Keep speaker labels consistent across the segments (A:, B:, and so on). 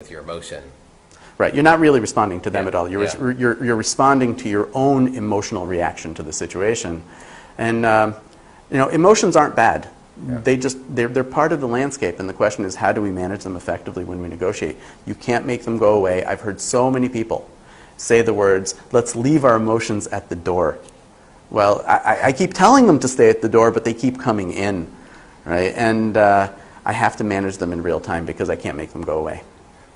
A: with your emotion.
B: Right, you're not really responding to them
A: Yeah.
B: at all. You're,
A: Yeah.
B: you're responding to your own emotional reaction to the situation. And emotions aren't bad.
A: Yeah.
B: They're part of the landscape, and the question is, how do we manage them effectively when we negotiate? You can't make them go away. I've heard so many people say the words, let's leave our emotions at the door. Well, I keep telling them to stay at the door, but they keep coming in, right? And I have to manage them in real time because I can't make them go away.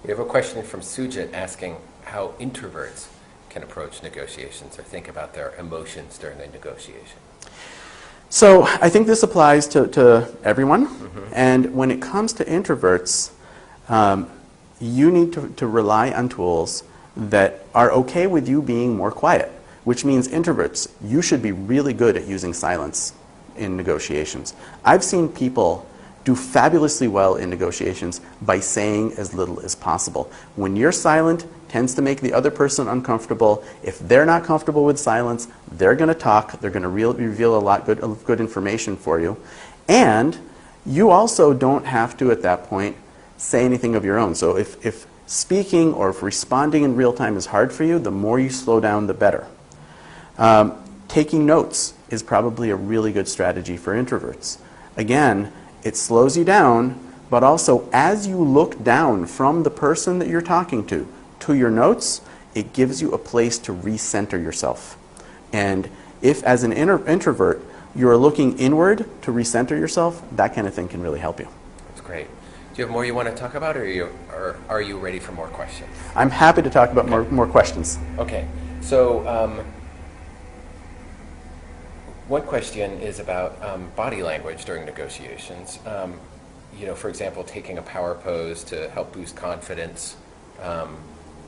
A: We have a question from Sujit asking how introverts can approach negotiations or think about their emotions during a negotiation.
B: So I think this applies to everyone. And when it comes to introverts, you need to rely on tools that are okay with you being more quiet, which means introverts, you should be really good at using silence in negotiations. I've seen people do fabulously well in negotiations by saying as little as possible. When you're silent, tends to make the other person uncomfortable. If they're not comfortable with silence, they're going to talk. They're going to reveal a lot of good information for you. And you also don't have to, at that point, say anything of your own. So if speaking or if responding in real time is hard for you, the more you slow down, the better. Taking notes is probably a really good strategy for introverts. Again, it slows you down, but also as you look down from the person that you're talking to your notes, it gives you a place to recenter yourself. And if, as an introvert, you're looking inward to recenter yourself, that kind of thing can really help you.
A: That's great. Do you have more you want to talk about, or are you ready for more questions?
B: I'm happy to talk about more questions.
A: Okay. So one question is about body language during negotiations. For example, taking a power pose to help boost confidence,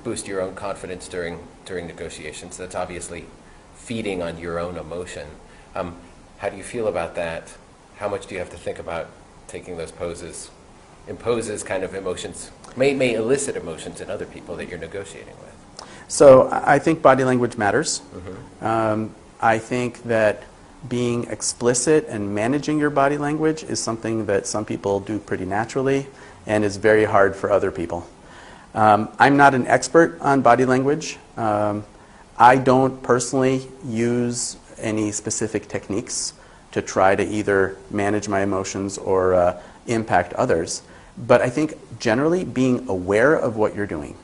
A: boost your own confidence during negotiations. That's obviously feeding on your own emotion. How do you feel about that? How much do you have to think about taking those poses? Imposes kind of emotions, may elicit emotions in other people that you're negotiating with.
B: So I think body language matters. I think that being explicit and managing your body language is something that some people do pretty naturally and is very hard for other people. I'm not an expert on body language. I don't personally use any specific techniques to try to either manage my emotions or impact others. But I think generally being aware of what you're doing,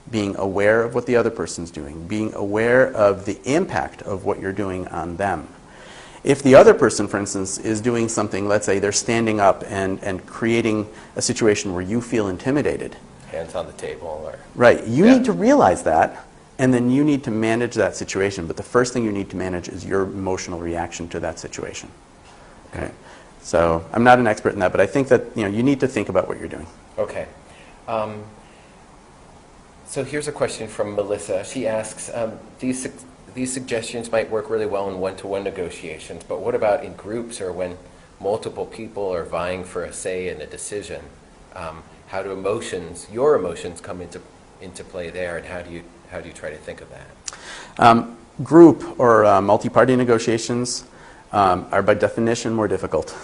B: being aware of what the other person's doing, being aware of the impact of what you're doing on them. If the other person, for instance, is doing something, let's say they're standing up and creating a situation where you feel intimidated.
A: Hands on the table. Or
B: right. You need to realize that, and then you need to manage that situation. But the first thing you need to manage is your emotional reaction to that situation. Okay. So I'm not an expert in that, but I think that you need to think about what you're doing.
A: Okay. So here's a question from Melissa. She asks, these suggestions might work really well in one-to-one negotiations, but what about in groups or when multiple people are vying for a say in a decision? How do your emotions come into play there, and how do you try to think of that?
B: Group or multi-party negotiations are by definition more difficult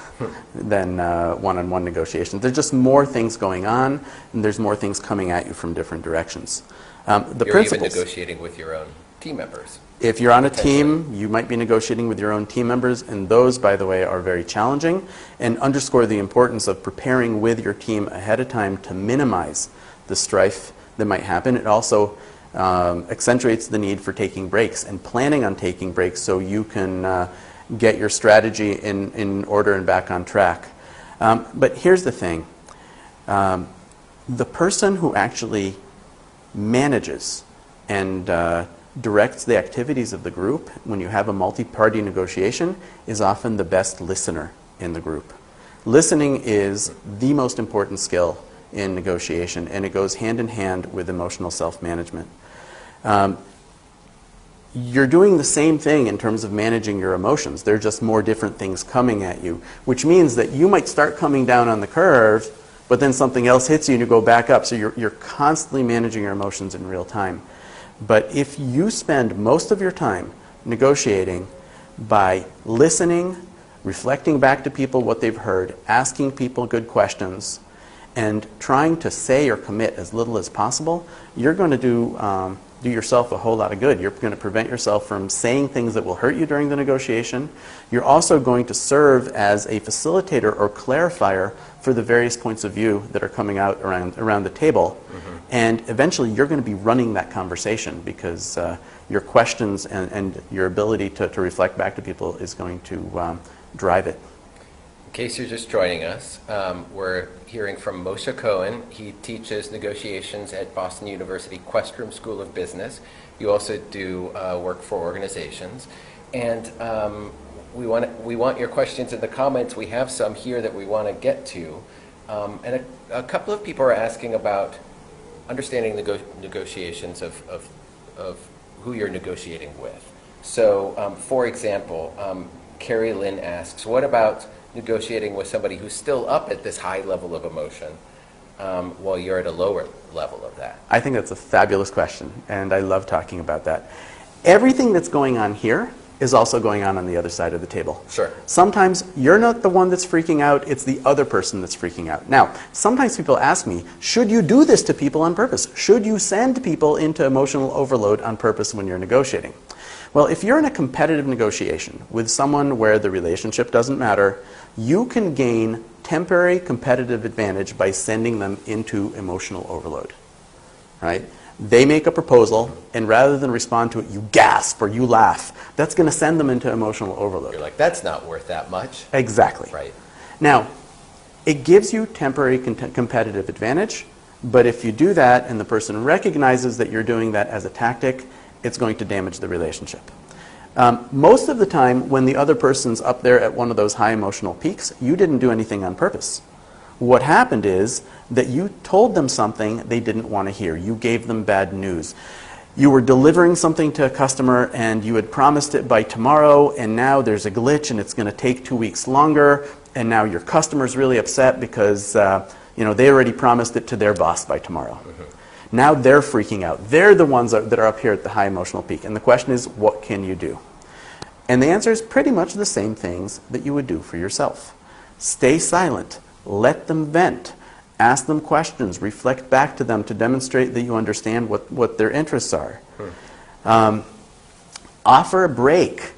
B: than one-on-one negotiations. There's just more things going on, and there's more things coming at you from different directions.
A: You're even negotiating with your own team members.
B: If you're on a team, you might be negotiating with your own team members, and those, by the way, are very challenging and underscore the importance of preparing with your team ahead of time to minimize the strife that might happen. It also accentuates the need for taking breaks and planning on taking breaks so you can get your strategy in order and back on track. But here's the thing. The person who actually manages and directs the activities of the group when you have a multi-party negotiation is often the best listener in the group. Listening is the most important skill in negotiation, and it goes hand in hand with emotional self-management. You're doing the same thing in terms of managing your emotions. There are just more different things coming at you, which means that you might start coming down on the curve, but then something else hits you and you go back up. So you're constantly managing your emotions in real time. But if you spend most of your time negotiating by listening, reflecting back to people what they've heard, asking people good questions, and trying to say or commit as little as possible, you're going to do yourself a whole lot of good. You're going to prevent yourself from saying things that will hurt you during the negotiation. You're also going to serve as a facilitator or clarifier for the various points of view that are coming out around the table. And eventually you're going to be running that conversation because your questions and your ability to reflect back to people is going to drive it.
A: In case you're just joining us, we're hearing from Moshe Cohen. He teaches negotiations at Boston University Questrom School of Business. You also do work for organizations. And we want your questions in the comments. We have some here that we want to get to. And a couple of people are asking about understanding negotiations of who you're negotiating with. So, for example, Carrie Lynn asks, what about negotiating with somebody who's still up at this high level of emotion while you're at a lower level of that?
B: I think that's a fabulous question, and I love talking about that. Everything that's going on here is also going on the other side of the table.
A: Sure.
B: Sometimes you're not the one that's freaking out, it's the other person that's freaking out. Now, sometimes people ask me, should you do this to people on purpose? Should you send people into emotional overload on purpose when you're negotiating? Well, if you're in a competitive negotiation with someone where the relationship doesn't matter, you can gain temporary competitive advantage by sending them into emotional overload, right? They make a proposal, and rather than respond to it, you gasp or you laugh. That's going to send them into emotional overload.
A: You're like, that's not worth that much.
B: Exactly.
A: Right.
B: Now, it gives you temporary competitive advantage, but if you do that and the person recognizes that you're doing that as a tactic, it's going to damage the relationship. Most of the time, when the other person's up there at one of those high emotional peaks, you didn't do anything on purpose. What happened is that you told them something they didn't want to hear. You gave them bad news. You were delivering something to a customer and you had promised it by tomorrow, and now there's a glitch and it's going to take 2 weeks longer, and now your customer's really upset because they already promised it to their boss by tomorrow. Now they're freaking out. They're the ones that are up here at the high emotional peak. And the question is, what can you do? And the answer is pretty much the same things that you would do for yourself. Stay silent. Let them vent. Ask them questions. Reflect back to them to demonstrate that you understand what their interests are. Offer a break.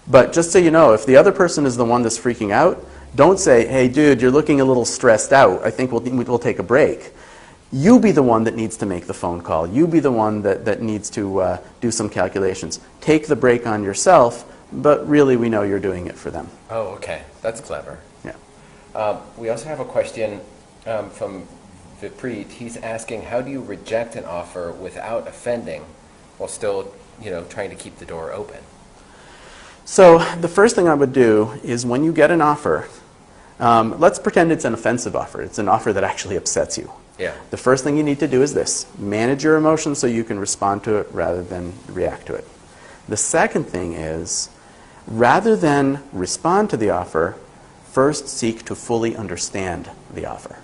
B: But just so you know, if the other person is the one that's freaking out, don't say, hey, dude, you're looking a little stressed out. I think we'll take a break. You be the one that needs to make the phone call. You be the one that needs to do some calculations. Take the break on yourself, but really we know you're doing it for them.
A: Oh, okay. That's clever.
B: Yeah.
A: We also have a question from Vipreet. He's asking, how do you reject an offer without offending while still, trying to keep the door open?
B: So the first thing I would do is when you get an offer, let's pretend it's an offensive offer. It's an offer that actually upsets you.
A: Yeah.
B: The first thing you need to do is this. Manage your emotions so you can respond to it rather than react to it. The second thing is, rather than respond to the offer, first seek to fully understand the offer.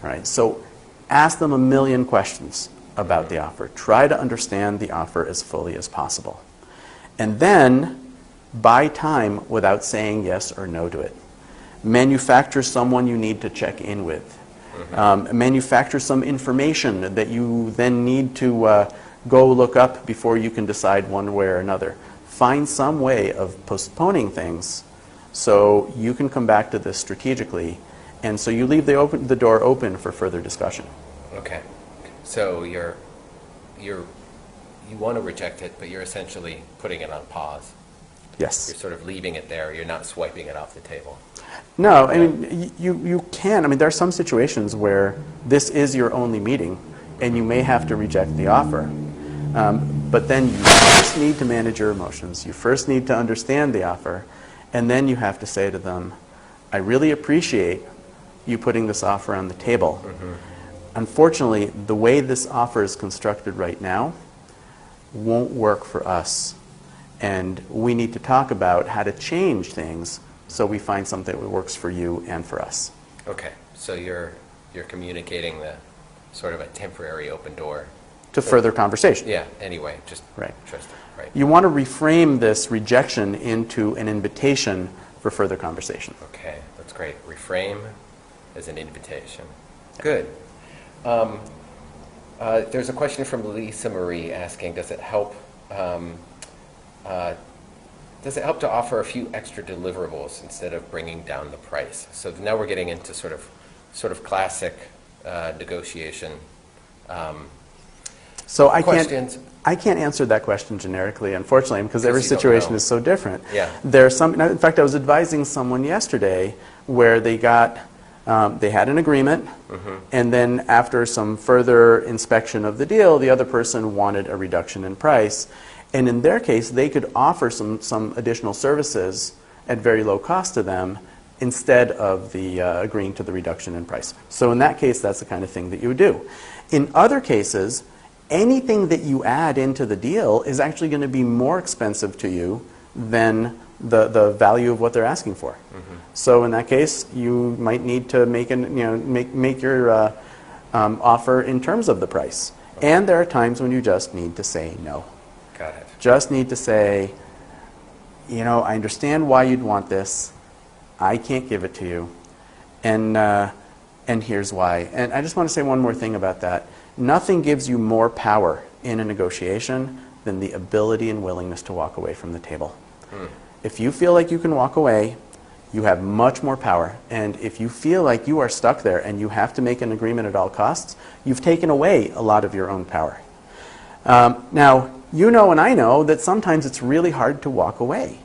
B: All right? So ask them a million questions about the offer. Try to understand the offer as fully as possible. And then buy time without saying yes or no to it. Manufacture someone you need to check in with. Manufacture some information that you then need to go look up before you can decide one way or another. Find some way of postponing things so you can come back to this strategically, and so you leave the door open for further discussion.
A: Okay. So you want to reject it, but you're essentially putting it on pause.
B: Yes.
A: You're sort of leaving it there. You're not swiping it off the table.
B: No, I mean, you can. I mean, there are some situations where this is your only meeting, and you may have to reject the offer. But then you first need to manage your emotions. You first need to understand the offer, and then you have to say to them, I really appreciate you putting this offer on the table. Unfortunately, the way this offer is constructed right now won't work for us. And we need to talk about how to change things so we find something that works for you and for us.
A: Okay, so you're communicating the sort of a temporary open door
B: To further conversation.
A: Yeah, anyway, just
B: Right.
A: interesting. Right.
B: You want to reframe this rejection into an invitation for further conversation.
A: Okay, that's great. Reframe as an invitation. Good. There's a question from Lisa Marie asking, does it help to offer a few extra deliverables instead of bringing down the price? So now we're getting into sort of classic negotiation
B: So
A: questions.
B: I can't answer that question generically, unfortunately, because every
A: you don't
B: situation
A: know.
B: is so different.
A: Yeah.
B: There's some. In fact, I was advising someone yesterday where they had an agreement, and then after some further inspection of the deal, the other person wanted a reduction in price, and in their case, they could offer some additional services at very low cost to them instead of the agreeing to the reduction in price. So in that case, that's the kind of thing that you would do. In other cases, anything that you add into the deal is actually going to be more expensive to you than the value of what they're asking for. So in that case, you might need to make your offer in terms of the price. And there are times when you just need to say no.
A: Got it.
B: Just need to say, I understand why you'd want this. I can't give it to you, and here's why. And I just want to say one more thing about that. Nothing gives you more power in a negotiation than the ability and willingness to walk away from the table. If you feel like you can walk away, you have much more power. And if you feel like you are stuck there and you have to make an agreement at all costs, you've taken away a lot of your own power. Now, you know and I know that sometimes it's really hard to walk away.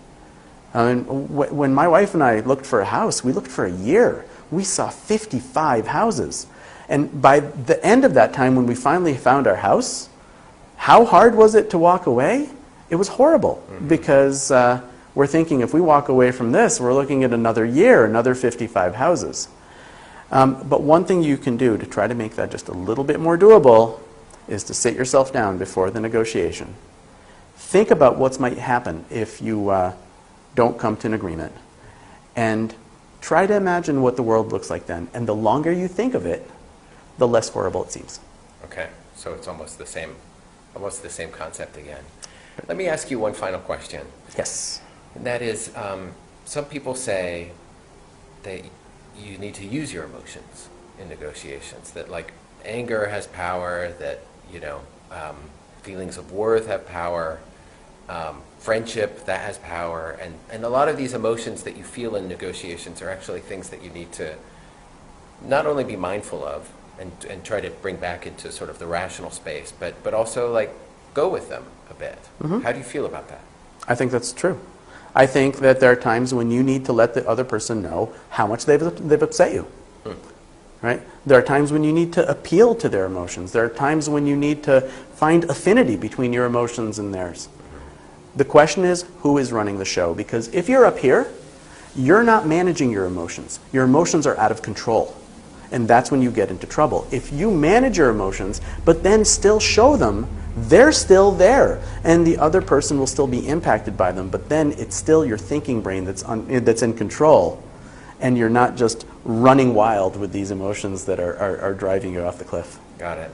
B: When my wife and I looked for a house, we looked for a year. We saw 55 houses. And by the end of that time, when we finally found our house, how hard was it to walk away? It was horrible, because we're thinking if we walk away from this, we're looking at another year, another 55 houses. But one thing you can do to try to make that just a little bit more doable is to sit yourself down before the negotiation. Think about what might happen if you don't come to an agreement. And try to imagine what the world looks like then. And the longer you think of it, the less horrible it seems.
A: Okay, so it's almost the same concept again. Let me ask you one final question.
B: Yes.
A: And that is, some people say that you need to use your emotions in negotiations, that like anger has power, that feelings of worth have power, friendship, that has power, and a lot of these emotions that you feel in negotiations are actually things that you need to not only be mindful of and try to bring back into sort of the rational space, but also like go with them a bit. How do you feel about that?
B: I think that's true. I think that there are times when you need to let the other person know how much they've upset you. Right? There are times when you need to appeal to their emotions. There are times when you need to find affinity between your emotions and theirs. The question is, who is running the show? Because if you're up here, you're not managing your emotions. Your emotions are out of control. And that's when you get into trouble. If you manage your emotions, but then still show them, they're still there. And the other person will still be impacted by them, but then it's still your thinking brain that's in control. And you're not just running wild with these emotions that are driving you off the cliff.
A: Got it.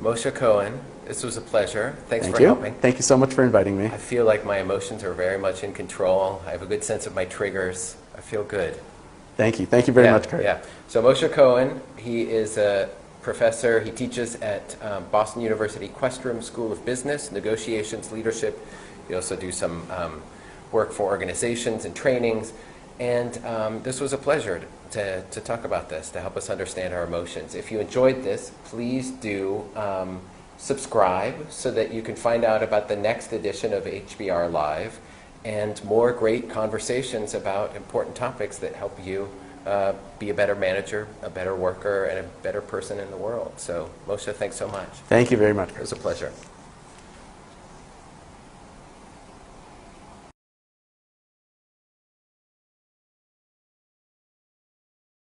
A: Moshe Cohen, this was a pleasure. Thanks
B: Thank
A: for
B: you.
A: helping.
B: Thank you so much for inviting me.
A: I feel like my emotions are very much in control. I have a good sense of my triggers. I feel good.
B: Thank you. Thank you very much, Kurt.
A: Yeah. So Moshe Cohen, he is a professor. He teaches at Boston University Questrom School of Business, Negotiations, Leadership. He also do some work for organizations and trainings. And this was a pleasure to talk about this, to help us understand our emotions. If you enjoyed this, please do subscribe so that you can find out about the next edition of HBR Live and more great conversations about important topics that help you be a better manager, a better worker, and a better person in the world. So, Moshe, thanks so much.
B: Thank you very much,
A: It
B: Kurt.
A: was a pleasure.